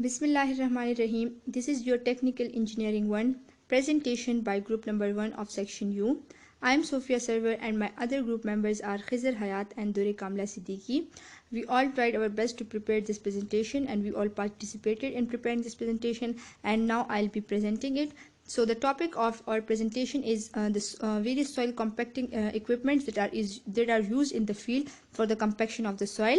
Bismillahirrahmanirrahim. This is your Technical Engineering 1 presentation by group number 1 of section U. I am Sophia Server and my other group members are Khizr Hayat and Dure Kamla Siddiqui. We all tried our best to prepare this presentation and we all participated in preparing this presentation, and now I'll be presenting it. So the topic of our presentation is various soil compacting equipments that are used in the field for the compaction of the soil.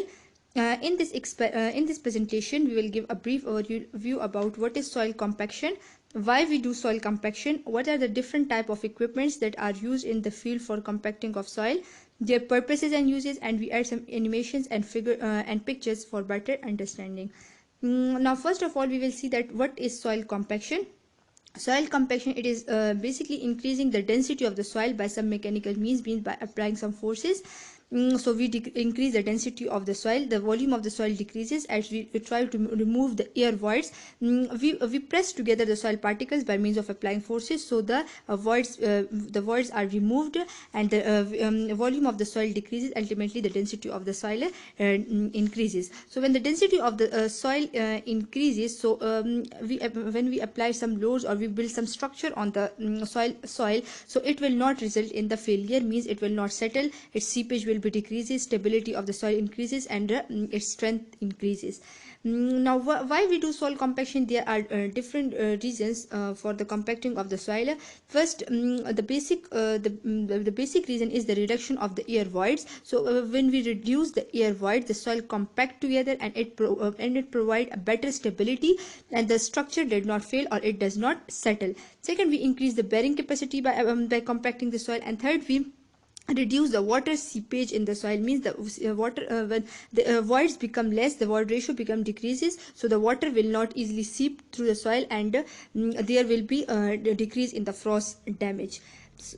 In this presentation, we will give a brief overview about what is soil compaction, why we do soil compaction, what are the different type of equipments that are used in the field for compacting of soil, their purposes and uses, and we add some animations and pictures for better understanding. Now, first of all, we will see that what is soil compaction. Soil compaction, it is basically increasing the density of the soil by some mechanical means by applying some forces. So we increase the density of the soil, the volume of the soil decreases as we try to remove the air voids. We press together the soil particles by means of applying forces, so the voids are removed and the volume of the soil decreases. Ultimately the density of the soil increases. So when the density of the soil increases, so when we apply some loads or we build some structure on the soil, so it will not result in the failure, means it will not settle, its seepage will be decreases, stability of the soil increases, and its strength increases. Now why we do soil compaction? There are different reasons for the compacting of the soil. First, the basic reason is the reduction of the air voids. So when we reduce the air void, the soil compact together and it provide a better stability, and the structure did not fail or it does not settle. Second, we increase the bearing capacity by compacting the soil. And third, we reduce the water seepage in the soil, means the water when the voids become less, the void ratio decreases, so the water will not easily seep through the soil, and there will be a decrease in the frost damage.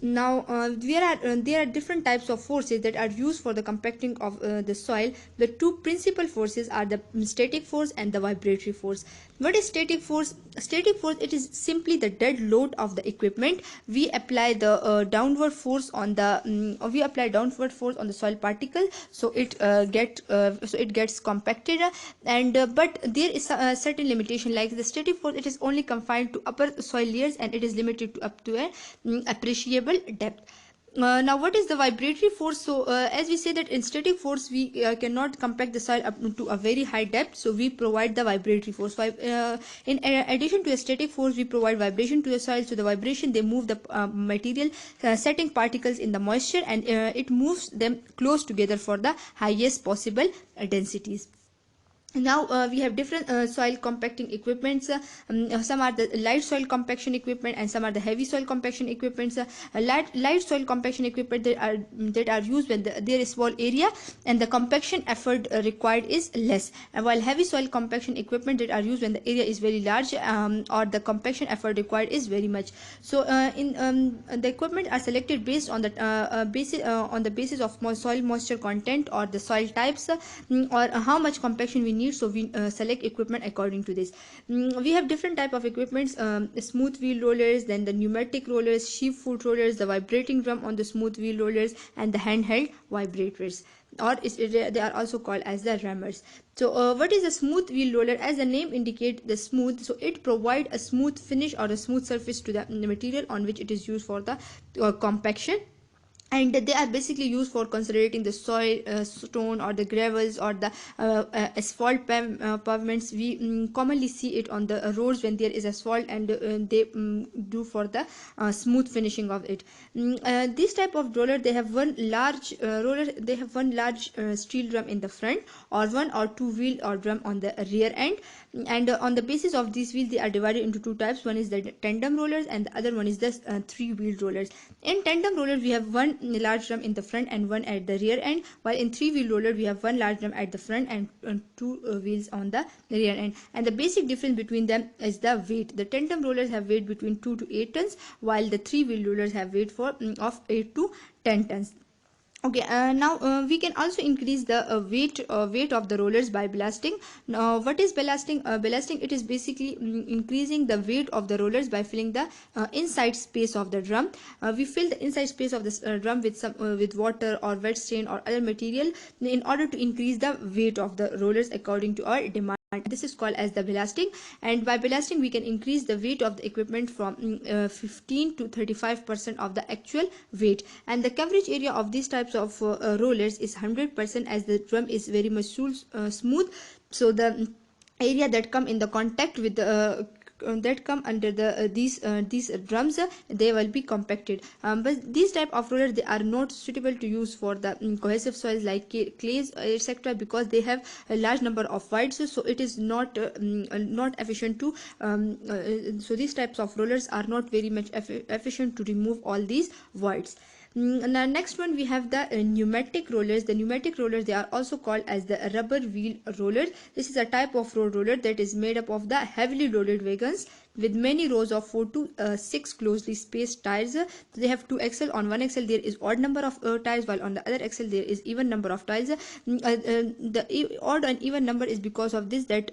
Now there are different types of forces that are used for the compacting of the soil. The two principal forces are the static force and the vibratory force. What is static force? Static force, it is simply the dead load of the equipment. We apply the downward force on the soil particle, so it gets compacted, and but there is a certain limitation. Like the static force, it is only confined to upper soil layers and it is limited to up to a appreciable depth. Now what is the vibratory force? So as we say that in static force we cannot compact the soil up to a very high depth, so we provide the vibratory force. In addition to a static force, we provide vibration to the soil. So the vibration, they move the material setting particles in the moisture, and it moves them close together for the highest possible densities. Now we have different soil compacting equipments. Some are the light soil compaction equipment and some are the heavy soil compaction equipments. Light soil compaction equipment that are used when there is small area and the compaction effort required is less, and while heavy soil compaction equipment that are used when the area is very large, or the compaction effort required is very much. So the equipment are selected based on the basis of soil moisture content or the soil types, or how much compaction we need. So we select equipment according to this. We have different type of equipments: smooth wheel rollers, then the pneumatic rollers, sheep foot rollers, the vibrating drum on the smooth wheel rollers, and the handheld vibrators, or they are also called as the rammers. So what is a smooth wheel roller? As the name indicates, the smooth, so it provide a smooth finish or a smooth surface to the material on which it is used for the compaction, and they are basically used for consolidating the soil, stone, or the gravels, or the asphalt pavements. We commonly see it on the roads when there is asphalt, and they do for the smooth finishing of it. This type of roller, they have one large steel drum in the front, or one or two wheel or drum on the rear end, and on the basis of these wheels they are divided into two types. One is the tandem rollers and the other one is the three wheel rollers. In tandem roller we have one large drum in the front and one at the rear end, while in three wheel roller we have one large drum at the front and two wheels on the rear end. And the basic difference between them is the weight. The tandem rollers have weight between 2 to 8 tons, while the three wheel rollers have weight of 8 to 10 tons. Okay, now we can also increase the weight of the rollers by blasting. Now what is blasting? Blasting, it is basically increasing the weight of the rollers by filling the inside space of the drum. We fill the inside space of this drum with water or wet stain or other material in order to increase the weight of the rollers according to our demand. This is called as the ballasting, and by ballasting we can increase the weight of the equipment from 15 to 35% of the actual weight. And the coverage area of these types of rollers is 100%, as the drum is very much smooth, so the area that come in the contact with the that come under the these drums, they will be compacted. But these type of rollers, they are not suitable to use for the cohesive soils like clays, etc., because they have a large number of voids, so it is not not efficient to so these types of rollers are not very much efficient to remove all these voids. Now next one we have the pneumatic rollers. The pneumatic rollers, they are also called as the rubber wheel rollers. This is a type of road roller that is made up of the heavily loaded wagons with many rows of 4 to 6 closely spaced tires. They have two axle. On one axle there is odd number of tires, while on the other axle there is even number of tires. The odd and even number is because of this, that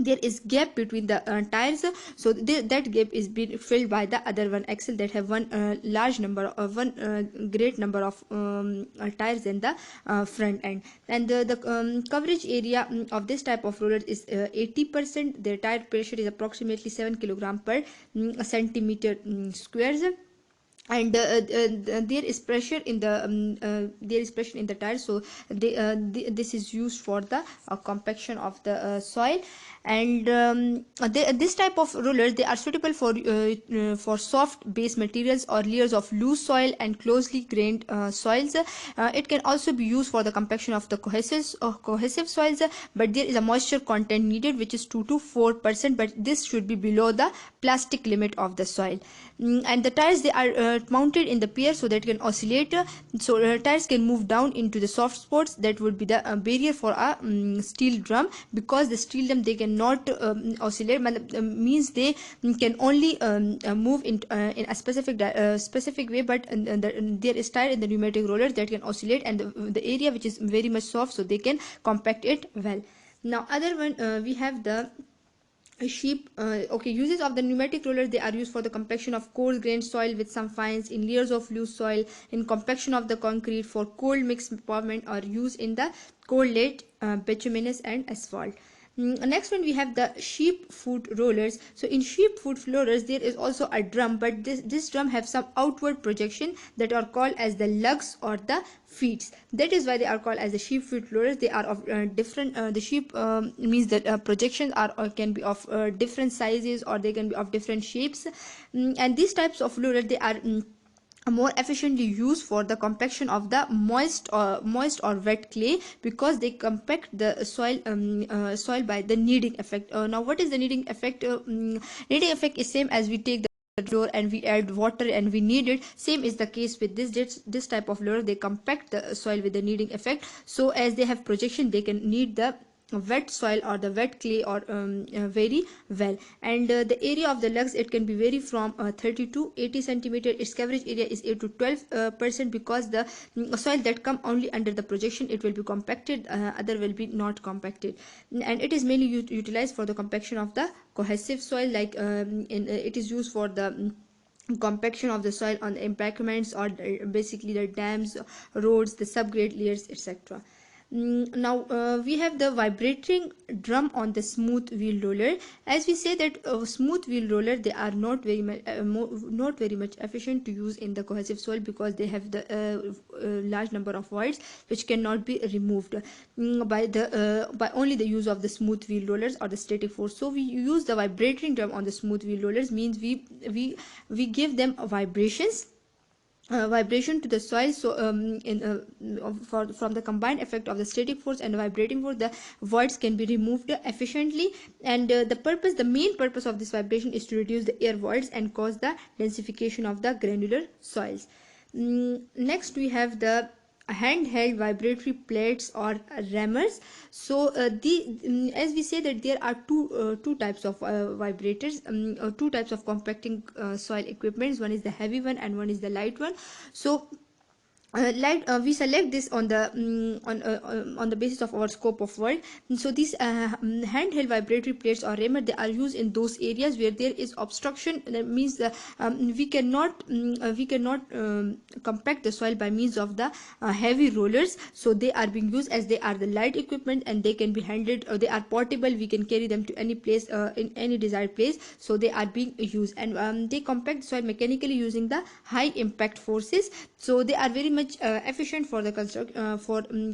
there is gap between the tires, so that gap is being filled by the other one axle that have one large number of great number of tires in the front end. And the coverage area of this type of roller is 80%. Their tire pressure is approximately 7 kilogram per centimeter squares. And there is pressure in the tire, so this is used for the compaction of the soil. And this type of rollers, they are suitable for soft base materials or layers of loose soil and closely grained soils. It can also be used for the compaction of the cohesive soils, but there is a moisture content needed which is 2 to 4%, but this should be below the plastic limit of the soil. And the tires, they are mounted in the pier so that can oscillate, so tires can move down into the soft spots that would be the barrier for a steel drum, because the steel drum, they cannot oscillate, means they can only move in a specific way, but there is tire in the pneumatic roller that can oscillate, and the area which is very much soft, so they can compact it well. Now other one we have the uses of the pneumatic rollers. They are used for the compaction of coarse grained soil with some fines, in layers of loose soil, in compaction of the concrete, for cold mix pavement, or used in the cold laid bituminous and asphalt. Next one we have the sheep foot rollers. So in sheep foot rollers there is also a drum, but this drum have some outward projection that are called as the lugs or the feet. That is why they are called as the sheep foot rollers. They are of different the sheep means that projections are can be of different sizes, or they can be of different shapes. And these types of rollers, they are more efficiently used for the compaction of the moist or wet clay, because they compact the soil by the kneading effect. Now what is the kneading effect? Kneading effect is same as we take the flour and we add water and we knead it. Same is the case with this type of roller. They compact the soil with the kneading effect, so as they have projection, they can knead the wet soil or the wet clay or very well. And the area of the lugs, it can be vary from 30 to 80 centimeter. Its coverage area is 8 to 12%, because the soil that come only under the projection, it will be compacted, other will be not compacted. And it is mainly utilized for the compaction of the cohesive soil, like it is used for the compaction of the soil on the embankments, or basically the dams, roads, the subgrade layers, etc. Now we have the vibrating drum on the smooth wheel roller. As we say that smooth wheel roller, they are not very much efficient to use in the cohesive soil, because they have the large number of voids which cannot be removed by only the use of the smooth wheel rollers or the static force. So we use the vibrating drum on the smooth wheel rollers, means we give them vibrations vibration to the soil, so from the combined effect of the static force and the vibrating force, the voids can be removed efficiently. And the main purpose of this vibration is to reduce the air voids and cause the densification of the granular soils. Next we have the handheld vibratory plates or rammers. So as we say that there are two types of vibrators, two types of compacting soil equipments. One is the heavy one and one is the light one. So we select this on the on the basis of our scope of work. So these handheld vibratory plates or rammer, they are used in those areas where there is obstruction. That means we cannot compact the soil by means of the heavy rollers. So they are being used as they are the light equipment, and they can be handled, they are portable, we can carry them to any place, in any desired place. So they are being used, and they compact soil mechanically using the high impact forces. So they are very much efficient for the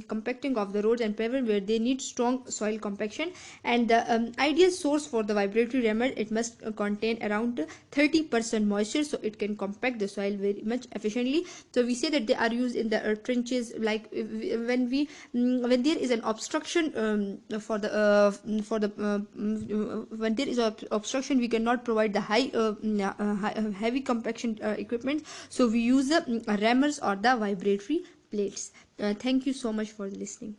compacting of the roads and pavement where they need strong soil compaction. And the ideal source for the vibratory rammer, it must contain around 30% moisture, so it can compact the soil very much efficiently. So we say that they are used in the trenches, like when there is an obstruction, when there is a obstruction, we cannot provide the heavy compaction equipment, so we use the rammers or the vibratory plates. Thank you so much for listening.